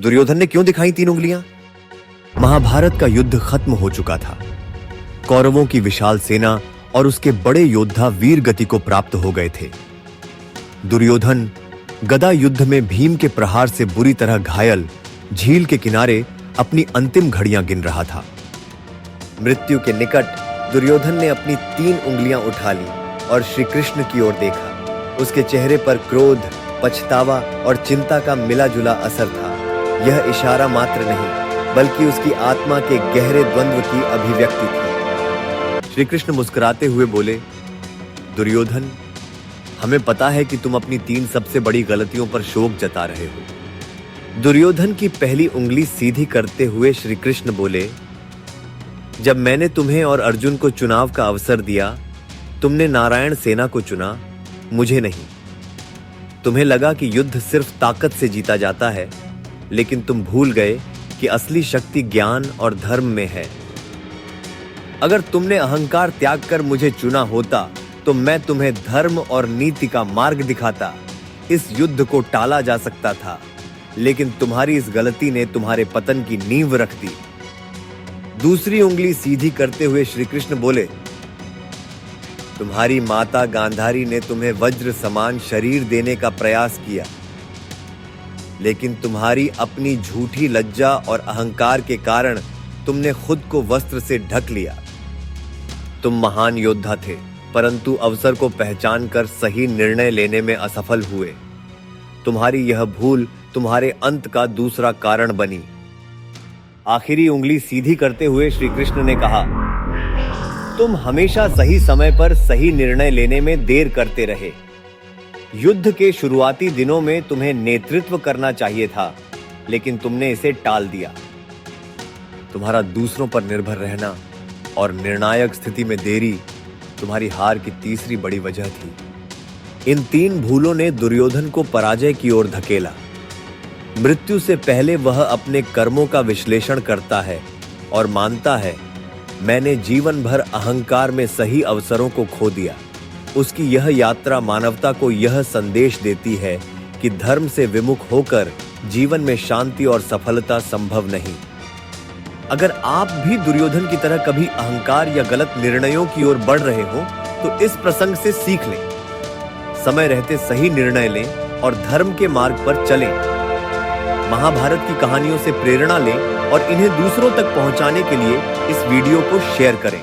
दुर्योधन ने क्यों दिखाई 3 उंगलियां? महाभारत का युद्ध खत्म हो चुका था। कौरवों की विशाल सेना और उसके बड़े योद्धा वीर गति को प्राप्त हो गए थे। दुर्योधन गदा युद्ध में भीम के प्रहार से बुरी तरह घायल झील के किनारे अपनी अंतिम घड़ियां गिन रहा था। मृत्यु के निकट दुर्योधन ने अपनी 3 उंगलियां उठा ली और श्री कृष्ण की ओर देखा। उसके चेहरे पर क्रोध, पछतावा और चिंता का मिला जुला असर था। यह इशारा मात्र नहीं, बल्कि उसकी आत्मा के गहरे द्वंद्व की अभिव्यक्ति थी। श्री कृष्ण मुस्कुराते हुए बोले, दुर्योधन, हमें पता है कि तुम अपनी 3 सबसे बड़ी गलतियों पर शोक जता रहे हो। दुर्योधन की पहली उंगली सीधी करते हुए श्री कृष्ण बोले, जब मैंने तुम्हें और अर्जुन को चुनाव का अवसर दिया, तुमने नारायण सेना को चुना, मुझे नहीं। तुम्हें लगा कि युद्ध सिर्फ ताकत से जीता जाता है, लेकिन तुम भूल गए कि असली शक्ति ज्ञान और धर्म में है। अगर तुमने अहंकार त्याग कर मुझे चुना होता, तो मैं तुम्हें धर्म और नीति का मार्ग दिखाता। इस युद्ध को टाला जा सकता था, लेकिन तुम्हारी इस गलती ने तुम्हारे पतन की नींव रख दी। दूसरी उंगली सीधी करते हुए श्री कृष्ण बोले, तुम्हारी माता गांधारी ने तुम्हें वज्र समान शरीर देने का प्रयास किया, लेकिन तुम्हारी अपनी झूठी लज्जा और अहंकार के कारण तुमने खुद को वस्त्र से ढक लिया। तुम महान योद्धा थे, परंतु अवसर को पहचान कर सही निर्णय लेने में असफल हुए। तुम्हारी यह भूल तुम्हारे अंत का दूसरा कारण बनी। आखिरी उंगली सीधी करते हुए श्री कृष्ण ने कहा, तुम हमेशा सही समय पर सही निर्णय लेने में देर करते रहे। युद्ध के शुरुआती दिनों में तुम्हें नेतृत्व करना चाहिए था, लेकिन तुमने इसे टाल दिया। तुम्हारा दूसरों पर निर्भर रहना और निर्णायक स्थिति में देरी तुम्हारी हार की तीसरी बड़ी वजह थी। इन 3 भूलों ने दुर्योधन को पराजय की ओर धकेला। मृत्यु से पहले वह अपने कर्मों का विश्लेषण करता है और मानता है, मैंने जीवन भर अहंकार में सही अवसरों को खो दिया। उसकी यह यात्रा मानवता को यह संदेश देती है कि धर्म से विमुख होकर जीवन में शांति और सफलता संभव नहीं। अगर आप भी दुर्योधन की तरह कभी अहंकार या गलत निर्णयों की ओर बढ़ रहे हो, तो इस प्रसंग से सीख लें। समय रहते सही निर्णय लें और धर्म के मार्ग पर चलें। महाभारत की कहानियों से प्रेरणा लें और इन्हें दूसरों तक पहुंचाने के लिए इस वीडियो को शेयर करें।